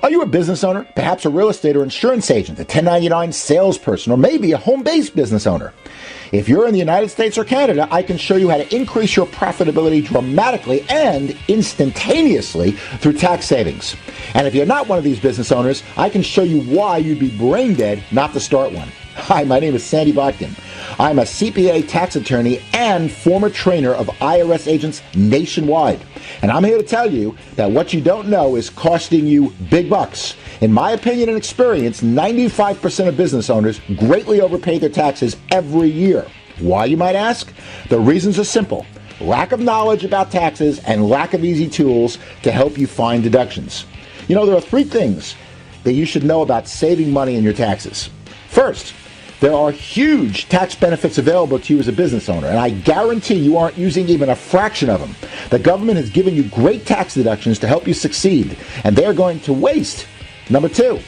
Are you a business owner, perhaps a real estate or insurance agent, a 1099 salesperson, or maybe a home-based business owner? If you're in the United States or Canada, I can show you how to increase your profitability dramatically and instantaneously through tax savings. And if you're not one of these business owners, I can show you why you'd be brain dead not to start one. Hi, my name is Sandy Botkin. I'm a CPA tax attorney and former trainer of IRS agents nationwide. And I'm here to tell you that what you don't know is costing you big bucks. In my opinion and experience, 95% of business owners greatly overpay their taxes every year. Why, you might ask? The reasons are simple. Lack of knowledge about taxes and lack of easy tools to help you find deductions. You know, there are three things that you should know about saving money in your taxes. First, there are huge tax benefits available to you as a business owner, and I guarantee you aren't using even a fraction of them. The government has given you great tax deductions to help you succeed, and they're going to waste. Number two,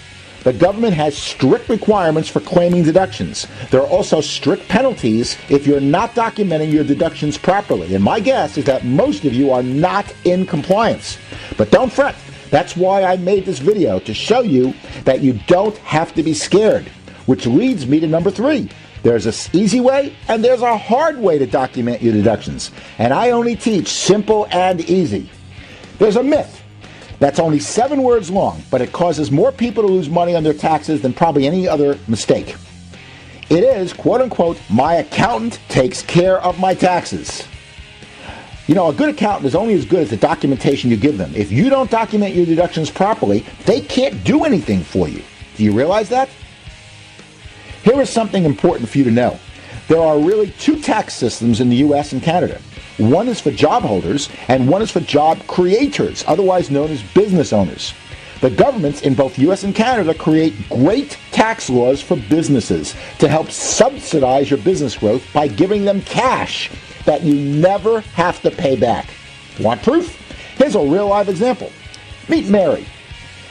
the government has strict requirements for claiming deductions. There are also strict penalties if you're not documenting your deductions properly, and my guess is that most of you are not in compliance. But don't fret. That's why I made this video, to show you that you don't have to be scared. Which leads me to number three. There's an easy way and there's a hard way to document your deductions. And I only teach simple and easy. There's a myth that's only 7 words long, but it causes more people to lose money on their taxes than probably any other mistake. It is, quote unquote, my accountant takes care of my taxes. You know, a good accountant is only as good as the documentation you give them. If you don't document your deductions properly, they can't do anything for you. Do you realize that? Here is something important for you to know. There are really 2 tax systems in the U.S. and Canada. One is for job holders and one is for job creators, otherwise known as business owners. The governments in both U.S. and Canada create great tax laws for businesses to help subsidize your business growth by giving them cash that you never have to pay back. Want proof? Here's a real live example. Meet Mary.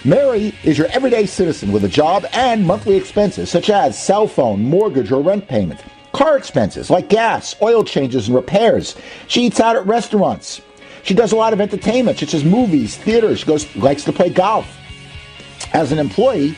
Mary is your everyday citizen with a job and monthly expenses such as cell phone, mortgage, or rent payment. Car expenses like gas, oil changes, and repairs. She eats out at restaurants. She does a lot of entertainment such as movies, theaters. She likes to play golf. As an employee,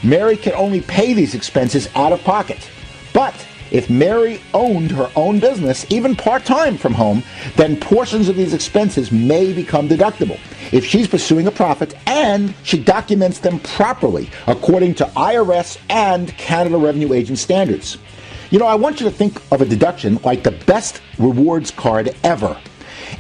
Mary can only pay these expenses out of pocket. But if Mary owned her own business, even part-time from home, then portions of these expenses may become deductible if she's pursuing a profit and she documents them properly according to IRS and Canada Revenue Agent standards. You know, I want you to think of a deduction like the best rewards card ever.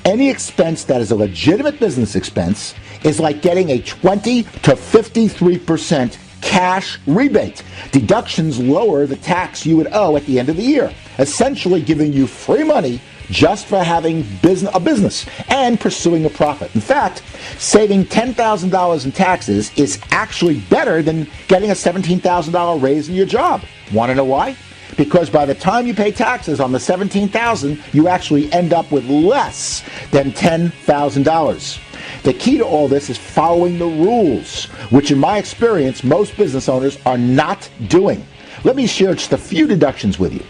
Any expense that is a legitimate business expense is like getting a 20 to 53% cash rebate. Deductions lower the tax you would owe at the end of the year, essentially giving you free money just for having a business and pursuing a profit. In fact, saving $10,000 in taxes is actually better than getting a $17,000 raise in your job. Want to know why? Because by the time you pay taxes on the $17,000, you actually end up with less than $10,000. The key to all this is following the rules, which in my experience, most business owners are not doing. Let me share just a few deductions with you.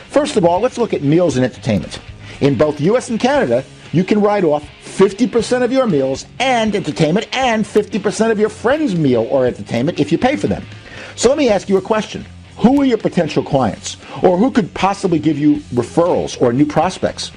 First of all, let's look at meals and entertainment. In both U.S. and Canada, you can write off 50% of your meals and entertainment and 50% of your friend's meal or entertainment if you pay for them. So let me ask you a question. Who are your potential clients? Or who could possibly give you referrals or new prospects?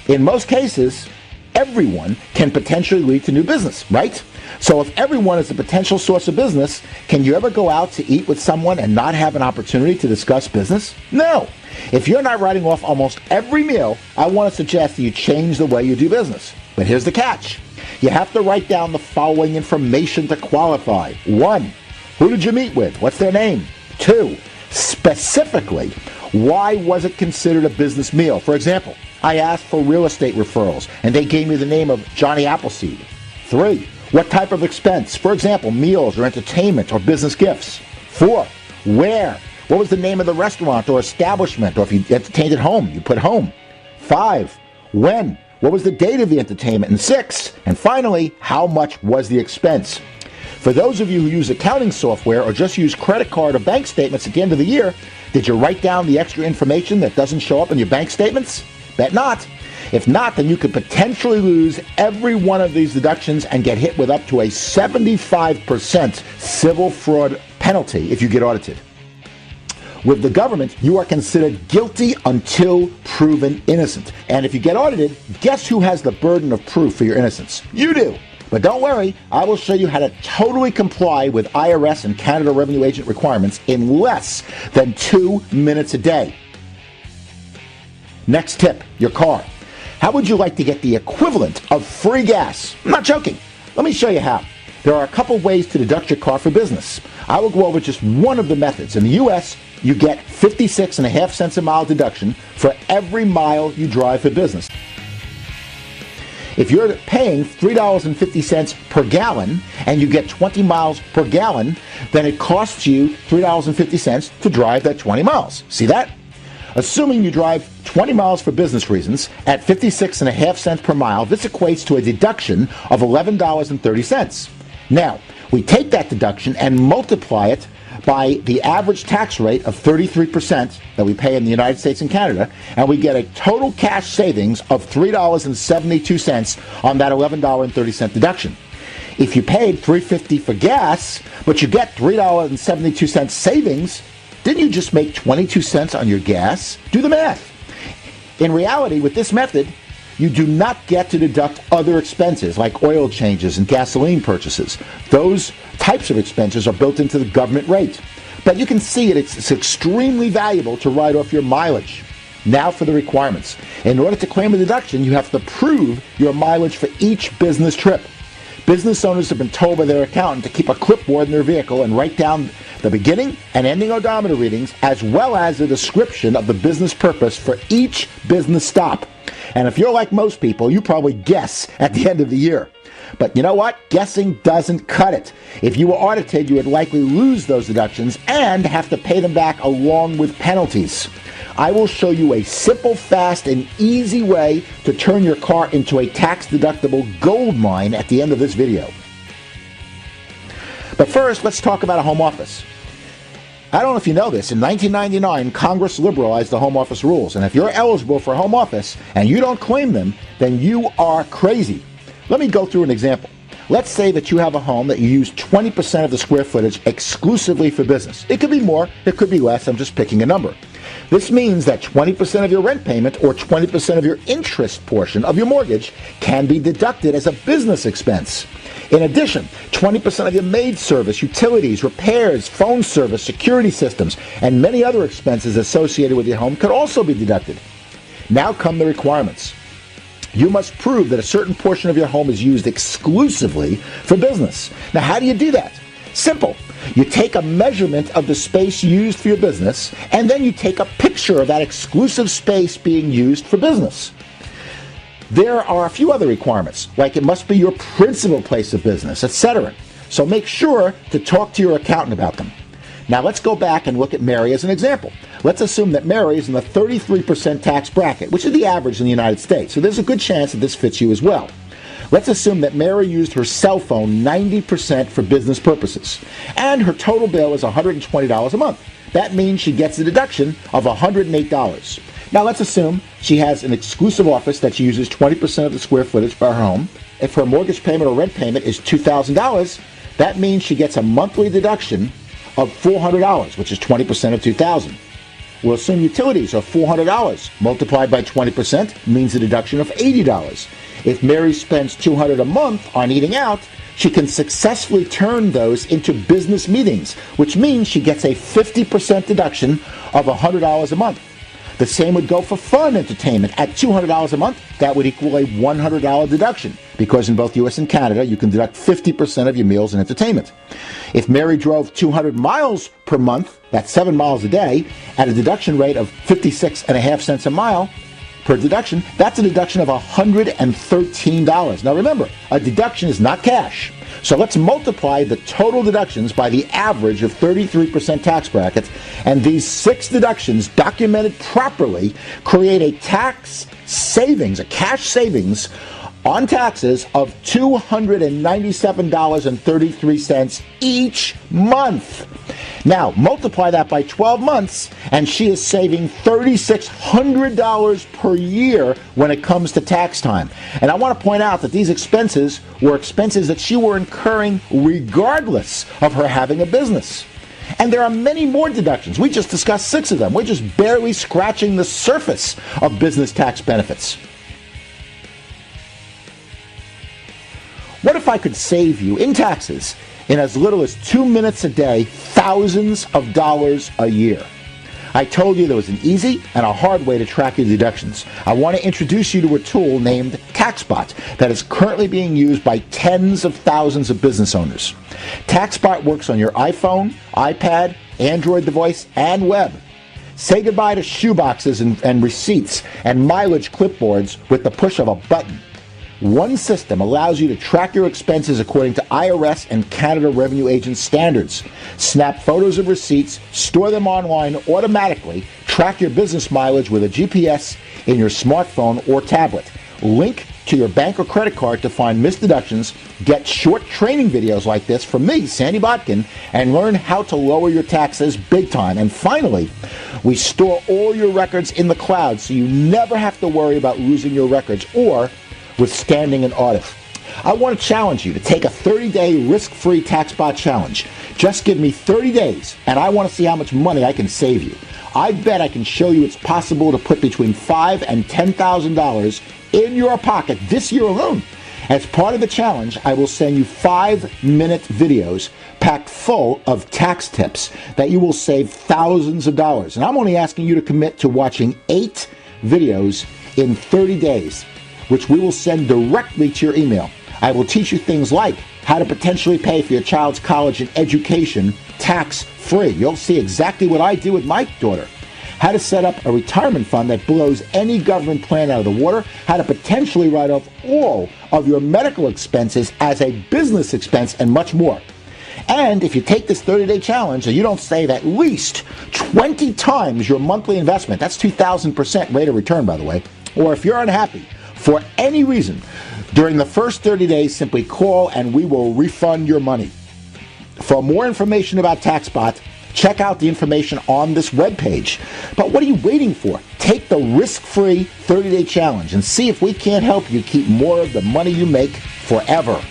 In most cases, everyone can potentially lead to new business, right? So if everyone is a potential source of business, can you ever go out to eat with someone and not have an opportunity to discuss business? No. If you're not writing off almost every meal, I want to suggest that you change the way you do business. But here's the catch. You have to write down the following information to qualify. 1, who did you meet with? What's their name? 2, specifically, why was it considered a business meal? For example, I asked for real estate referrals, and they gave me the name of Johnny Appleseed. 3, what type of expense? For example, meals or entertainment or business gifts. 4, where? What was the name of the restaurant or establishment? Or if you entertained at home, you put home. 5, when? What was the date of the entertainment? And 6, and finally, how much was the expense? For those of you who use accounting software or just use credit card or bank statements at the end of the year, did you write down the extra information that doesn't show up in your bank statements? Bet not. If not, then you could potentially lose every one of these deductions and get hit with up to a 75% civil fraud penalty if you get audited. With the government, you are considered guilty until proven innocent. And if you get audited, guess who has the burden of proof for your innocence? You do. But don't worry, I will show you how to totally comply with IRS and Canada Revenue Agent requirements in less than 2 minutes a day. Next tip, your car. How would you like to get the equivalent of free gas? I'm not joking. Let me show you how. There are a couple ways to deduct your car for business. I will go over just one of the methods. In the U.S., you get 56.5 cents a mile deduction for every mile you drive for business. If you're paying $3.50 per gallon and you get 20 miles per gallon, then it costs you $3.50 to drive that 20 miles. See that? Assuming you drive 20 miles for business reasons at 56.5 cents per mile, this equates to a deduction of $11.30. Now, we take that deduction and multiply it by the average tax rate of 33% that we pay in the United States and Canada, and we get a total cash savings of $3.72 on that $11.30 deduction. If you paid $3.50 for gas, but you get $3.72 savings, didn't you just make 22 cents on your gas? Do the math. In reality, with this method, you do not get to deduct other expenses like oil changes and gasoline purchases. Those types of expenses are built into the government rate. But you can see it's extremely valuable to write off your mileage. Now for the requirements. In order to claim a deduction, you have to prove your mileage for each business trip. Business owners have been told by their accountant to keep a clipboard in their vehicle and write down the beginning and ending odometer readings, as well as a description of the business purpose for each business stop. And if you're like most people, you probably guess at the end of the year. But you know what? Guessing doesn't cut it. If you were audited, you would likely lose those deductions and have to pay them back along with penalties. I will show you a simple, fast, and easy way to turn your car into a tax-deductible gold mine at the end of this video. But first, let's talk about a home office. I don't know if you know this, in 1999, Congress liberalized the home office rules, and if you're eligible for a home office and you don't claim them, then you are crazy. Let me go through an example. Let's say that you have a home that you use 20% of the square footage exclusively for business. It could be more, it could be less, I'm just picking a number. This means that 20% of your rent payment or 20% of your interest portion of your mortgage can be deducted as a business expense. In addition, 20% of your maid service, utilities, repairs, phone service, security systems, and many other expenses associated with your home could also be deducted. Now come the requirements. You must prove that a certain portion of your home is used exclusively for business. Now, how do you do that? Simple. You take a measurement of the space used for your business, and then you take a picture of that exclusive space being used for business. There are a few other requirements, like it must be your principal place of business, etc. So make sure to talk to your accountant about them. Now let's go back and look at Mary as an example. Let's assume that Mary is in the 33% tax bracket, which is the average in the United States. So there's a good chance that this fits you as well. Let's assume that Mary used her cell phone 90% for business purposes, and her total bill is $120 a month. That means she gets a deduction of $108. Now let's assume she has an exclusive office that she uses 20% of the square footage for her home. If her mortgage payment or rent payment is $2,000, that means she gets a monthly deduction of $400, which is 20% of $2,000. We'll assume utilities are $400. Multiplied by 20% means a deduction of $80. If Mary spends $200 a month on eating out, she can successfully turn those into business meetings, which means she gets a 50% deduction of $100 a month. The same would go for fun entertainment. At $200 a month, that would equal a $100 deduction, because in both US and Canada, you can deduct 50% of your meals and entertainment. If Mary drove 200 miles per month, that's 7 miles a day, at a deduction rate of 56.5 cents a mile per deduction, that's a deduction of $113. Now remember, a deduction is not cash. So let's multiply the total deductions by the average of 33% tax brackets, and these 6 deductions, documented properly, create a tax savings, a cash savings on taxes of $297.33 each month. Now, multiply that by 12 months, and she is saving $3,600 per year when it comes to tax time. And I want to point out that these expenses were expenses that she were incurring regardless of her having a business. And there are many more deductions. We just discussed 6 of them. We're just barely scratching the surface of business tax benefits. What if I could save you in taxes in as little as 2 minutes a day, thousands of dollars a year? I told you there was an easy and a hard way to track your deductions. I want to introduce you to a tool named Taxbot that is currently being used by tens of thousands of business owners. Taxbot works on your iPhone, iPad, Android device, and web. Say goodbye to shoeboxes and receipts and mileage clipboards with the push of a button. One system allows you to track your expenses according to IRS and Canada Revenue Agent standards. Snap photos of receipts, store them online automatically, track your business mileage with a GPS in your smartphone or tablet. Link to your bank or credit card to find missed deductions, get short training videos like this from me, Sandy Botkin, and learn how to lower your taxes big time. And finally, we store all your records in the cloud so you never have to worry about losing your records or withstanding an audit. I want to challenge you to take a 30-day risk-free Taxbot challenge. Just give me 30 days, and I want to see how much money I can save you. I bet I can show you it's possible to put between $5,000 and $10,000 in your pocket this year alone. As part of the challenge, I will send you 5-minute videos packed full of tax tips that you will save thousands of dollars. And I'm only asking you to commit to watching 8 videos in 30 days. Which we will send directly to your email. I will teach you things like how to potentially pay for your child's college and education tax-free. You'll see exactly what I do with my daughter. How to set up a retirement fund that blows any government plan out of the water. How to potentially write off all of your medical expenses as a business expense, and much more. And if you take this 30-day challenge and you don't save at least 20 times your monthly investment, that's 2,000% rate of return, by the way, or if you're unhappy for any reason, during the first 30 days, simply call and we will refund your money. For more information about Taxbot, check out the information on this webpage. But what are you waiting for? Take the risk-free 30-day challenge and see if we can't help you keep more of the money you make forever.